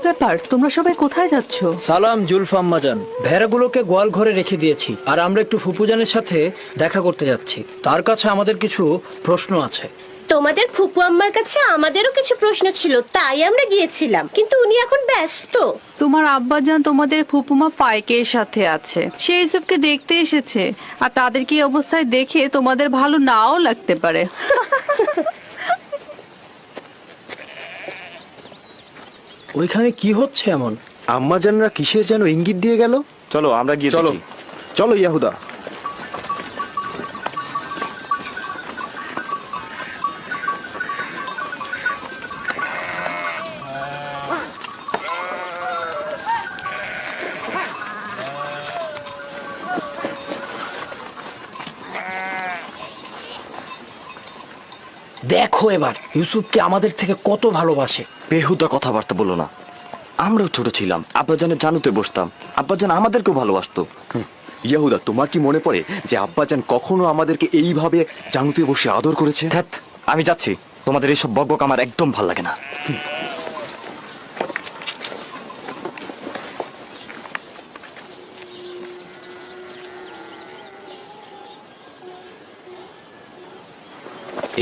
ব্যাপার, তোমরা সবাই কোথায় যাচ্ছ? সালাম জুলফা আম্মাজান, ভেড়াগুলোকে গোয়াল ঘরে রেখে দিয়েছি আর আমরা একটু ফুপুজানের সাথে দেখা করতে যাচ্ছি। তার কাছে আমাদের কিছু প্রশ্ন আছে। তোমাদের ফুপু আম্মার কাছে আমাদেরও কিছু প্রশ্ন ছিল, তাই আমরা গিয়েছিলাম, কিন্তু উনি এখন ব্যস্ত। তোমার আব্বাজান তোমাদের ফুপুমা ফাইকের সাথে আছে, সে ইউসুফকে দেখতে এসেছে, আর তাদেরকে এই অবস্থায় দেখে তোমাদের ভালো নাও লাগতে পারে। ওইখানে কি হচ্ছে এমন? আম্মাজানরা কিসের যেন ইঙ্গিত দিয়ে গেল। চলো আমরা গিয়ে চলো দেখি। চলো ইয়াহুদা। দেখো এবার ইউসুফকে আমাদের থেকে কত ভালোবাসে। বেহুদা কথাবার্তা বলো না, আমরাও ছোট ছিলাম, আব্বাজানের জানুতে বসতাম, আব্বাজান আমাদেরকেও ভালোবাসতো। ইয়াহুদা, তোমার কি মনে পড়ে যে আব্বাজান কখনো আমাদেরকে এইভাবে জানুতে বসে আদর করেছে? ধ্যাৎ, আমি যাচ্ছি, তোমাদের এইসব বকবক আমার একদম ভাল লাগে না।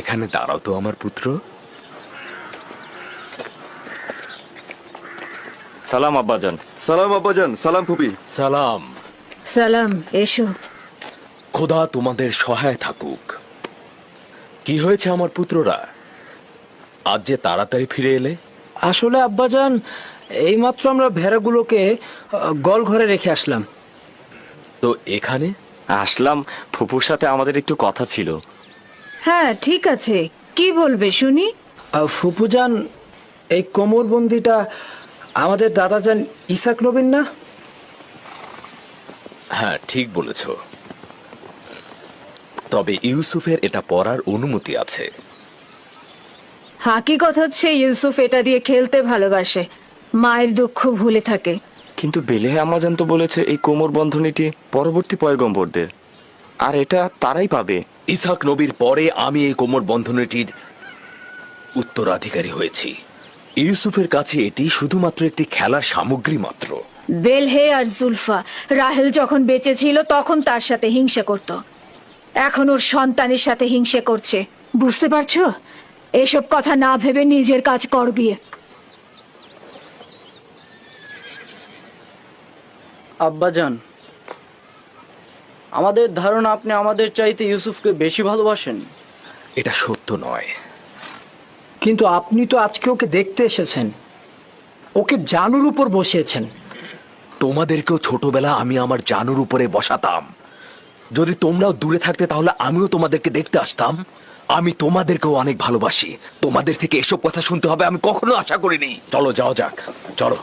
এখানে দাঁড়াও তো আমার পুত্র। সালাম আব্বাজান। সালাম আব্বাজান। সালাম ফুপি। সালাম। সালাম, এসো। খোদা তোমাদের সহায় থাকুক। কি হয়েছে আমার পুত্ররা, আজ যে তাড়াতাড়ি ফিরে এলে? আসলে আব্বাজান, এইমাত্র আমরা ভেড়াগুলোকে গোয়াল ঘরে রেখে আসলাম। তো এখানে আসলাম, ফুপুর সাথে আমাদের একটু কথা ছিল। হ্যাঁ, ঠিক আছে, কি বলবে শুনি। ফুপুজান, এই কোমরবন্দিটা আমাদের দাদাজান ইসাক নবীন না? হ্যাঁ, ঠিক বলেছ, তবে ইউসুফের এটা পরার অনুমতি আছে। হাকিকত হচ্ছে ইউসুফ এটা দিয়ে খেলতে ভালোবাসে, মায়ের দুঃখ ভুলে থাকে। কিন্তু বেলেহে আমাজান তো বলেছে এই কোমর বন্ধনীটি পরবর্তী পয়গম্বরদের, আর এটা তারাই পাবে। ইসাক নবীর পরে আমি এই কোমর বন্ধনীটির উত্তরাধিকারী হয়েছি। ইউসুফের কাছে এটি শুধুমাত্র একটি খেলার সামগ্রী মাত্র। বেলহে আর জুলফা রাহেল যখন বেঁচে ছিল তখন তার সাথে হিংসা করত, এখন ওর সন্তানের সাথে হিংসা করছে। বুঝতে পারছো? এসব কথা না ভেবে নিজের কাজ কর গিয়ে। আব্বাজান, আমাদের ধারণা আপনি আমাদের চাইতে ইউসুফকে বেশি ভালোবাসেন। এটা সত্য নয়। কিন্তু আপনি তো আজকে ওকে দেখতে এসেছেন, ওকে জানুর উপর বসিয়েছেন। তোমাদেরকেও ছোটবেলা আমি আমার জানুর উপরে বসাতাম। যদি তোমরাও দূরে থাকতে তাহলে আমিও তোমাদেরকে দেখতে আসতাম। আমি তোমাদেরকেও অনেক ভালোবাসি। তোমাদের থেকে এসব কথা শুনতে হবে আমি কখনো আশা করিনি। চলো যাওয়া যাক, চলো।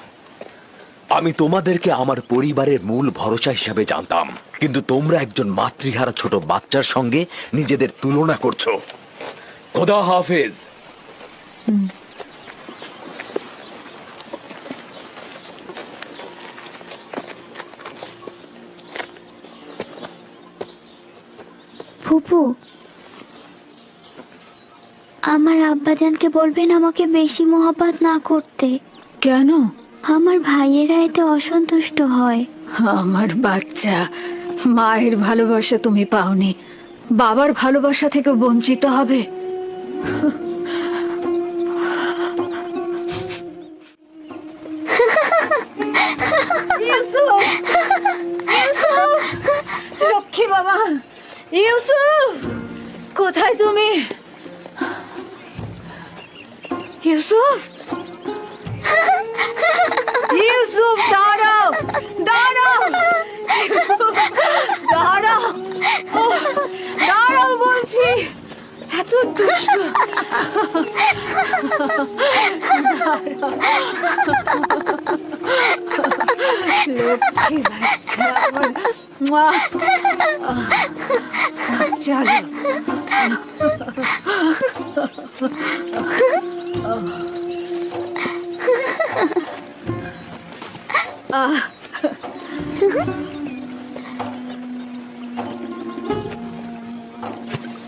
আমি তোমাদেরকে আমার পরিবারের মূল ভরসা হিসাবে জানতাম, কিন্তু তোমরা একজন মাতৃহারা ছোট বাচ্চার সঙ্গে নিজেদের তুলনা করছো। খোদা হাফেজ। ফুপু, আমার আব্বাজানকে বলবেন আমাকে বেশি মহব্বত না করতে। কেন? আমার ভাইয়েরা এতে অসন্তুষ্ট হয়। আমার বাচ্চা, মায়ের ভালোবাসা তুমি পাওনি, বাবার ভালোবাসা থেকে বঞ্চিত হবে। লক্ষ্মী বাবা, ইউসুফ কোথায় তুমি? ইউসুফ, ইউসুফ দাঁড়াও, দাঁড়াও, ইউসুফ দাঁড়াও, দাঁড়াও বলছি, এত দুষ্ট। লক্ষ্মী বাচ্চা আমার, চলো।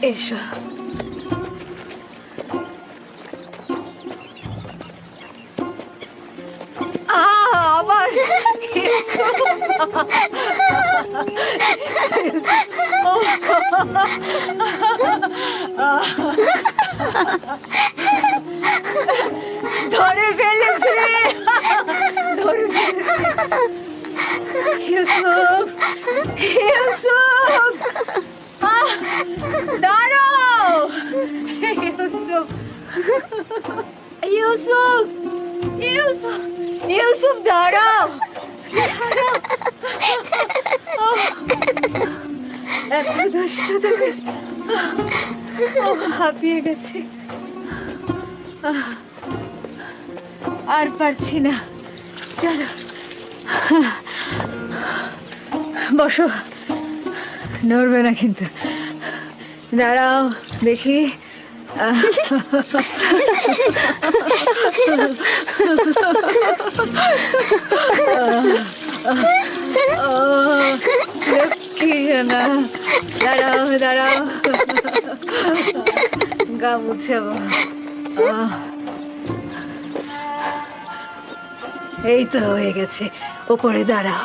এসো। ধরে ফেলেছে, ধরে ফেলেছে। ইউসুফ, ইউসুফ, দাঁড়াও। ইউসুফ, ইউসুফ, ইউসুফ, ইউসুফ, দাঁড়াও। এত দুষ্ট তুমি, হাঁপিয়ে গেছে, আর পারছি না। চলো বসো, নড়বে না কিন্তু। দাঁড়াও দেখি। লক্ষ্মী জানা, দাঁড়াও দাঁড়াও, গা মুছাবো। এই তো হয়ে গেছে, ওপরে দাঁড়াও।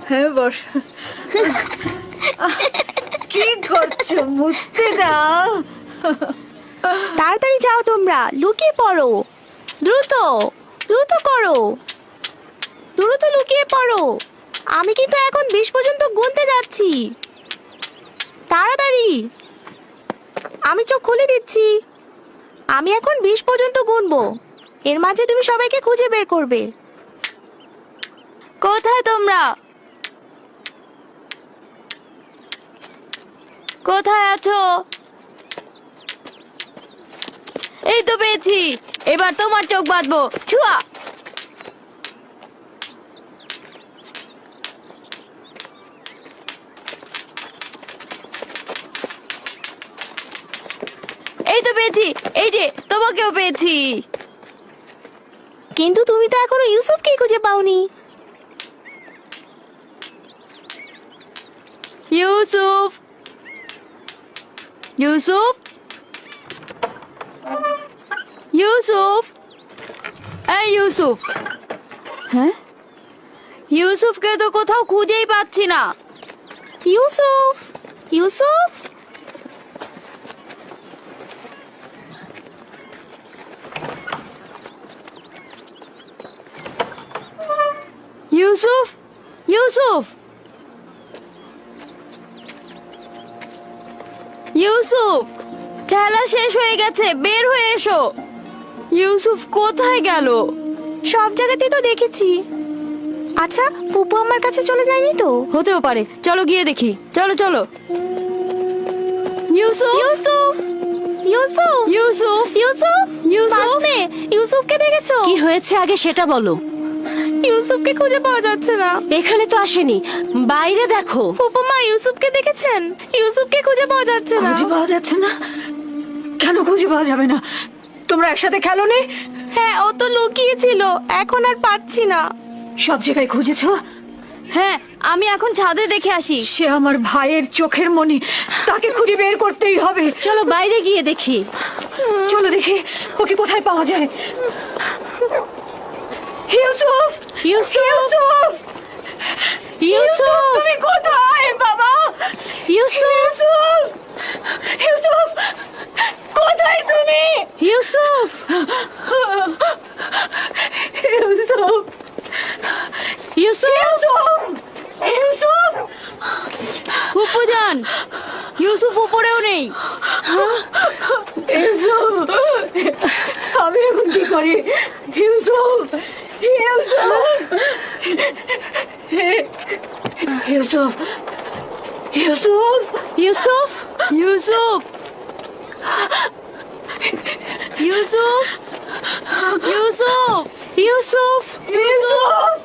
হ্যাঁ বস। কি করছো, মুছতে দাও। তাড়াতাড়ি যাও তোমরা, লুকিয়ে পড়ো, দ্রুত দ্রুত করো, দ্রুত লুকিয়ে পড়ো। আমি কিন্তু এখন 20 পর্যন্ত গুনতে যাচ্ছি। তাড়াতাড়ি, আমি চোখ খুলে দিচ্ছি। আমি এখন 20 পর্যন্ত গুনবো, এর মাঝে তুমি সবাইকে খুঁজে বের করবে। কোথায় তোমরা? কোথায় আছো? এই তো পেয়েছি, এবার তোমার চোখ বাঁধবো। ছুয়া, এই তো পেয়েছি, এই যে তোমাকেও পেয়েছি। কিন্তু তুমি তো এখনো ইউসুফকে খুঁজে পাওনি। ইউসুফ, ইউসুফ, ইউসুফ, এই ইউসুফ। হ্যাঁ, ইউসুফকে তো কোথাও খুঁজেই পাচ্ছি না। ইউসুফ, ইউসুফ, ইউসুফ, ইউসুফ, ইউসুফ, খেলা শেষ হয়ে গেছে, বের হয়ে এসো। ইউসুফ কোথায় গেল? সব জায়গাতেই তো দেখেছি। আচ্ছা, ফুপু আমার কাছে চলে যায়নি তো? হতেও পারে, চলো গিয়ে দেখি। চলো চলো। ইউসুফ, ইউসুফ, ইউসুফ, ইউসুফ, ইউসুফ, ইউসুফ, বাসনে, ইউসুফকে দেখেছো? কি হয়েছে আগে সেটা বলো। ইউসুফকে খুঁজে পাওয়া যাচ্ছে না। এখানে তো আসেনি, বাইরে দেখো। ফুপুমা ইউসুফকে দেখেছেন? ইউসুফকে খুঁজে পাওয়া যাচ্ছে না। খুঁজে পাওয়া যাচ্ছে না? কেন খুঁজে পাওয়া যাবে না? তোমরা একসাথে খেলো নি? হ্যাঁ, ও তো লুকিয়ে ছিল, এখন আর পাচ্ছি না। সব জায়গায় খুঁজেছো? হ্যাঁ, আমি এখন ছাদে দেখে আসি। সে আমার ভাইয়ের চোখের মনি, তাকে খুঁজে বের করতেই হবে। চলো বাইরে গিয়ে দেখি। চলো দেখি ওকে কোথায় পাওয়া যায়। ইউসুফ, ইউসুফ, ইউসুফ, তুমি কোথায় বাবা? ইউসুফ, ইউসুফ, কোথায় তুমি? ইউসুফ, ইউসুফ, ইউসুফ, ইউসুফ, ফুপুজান, ইউসুফ উপরেও নেই। ইউসুফ, আমি এখন কি করি? ইউসুফ, ইউসুফ, ইউসুফ, ইউসুফ, ইউসুফ, ইউসুফ, ইউসুফ, ইউসুফ, ইউসুফ,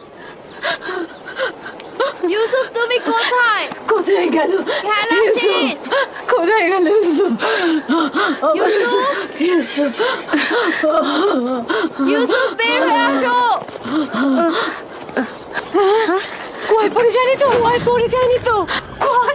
ইউসুফ, তুমি কোথায়? কোথায় গেল? খেলা শেষ। কোথায় গেল ইউসুফ? ইউসুফ, ইউসুফ, ইউসুফ, বের হয়ে আসো। কুয়ায় পড়ে যায়নি তো? কুয়ায় পড়ে যায়নি তো? কুয়ায়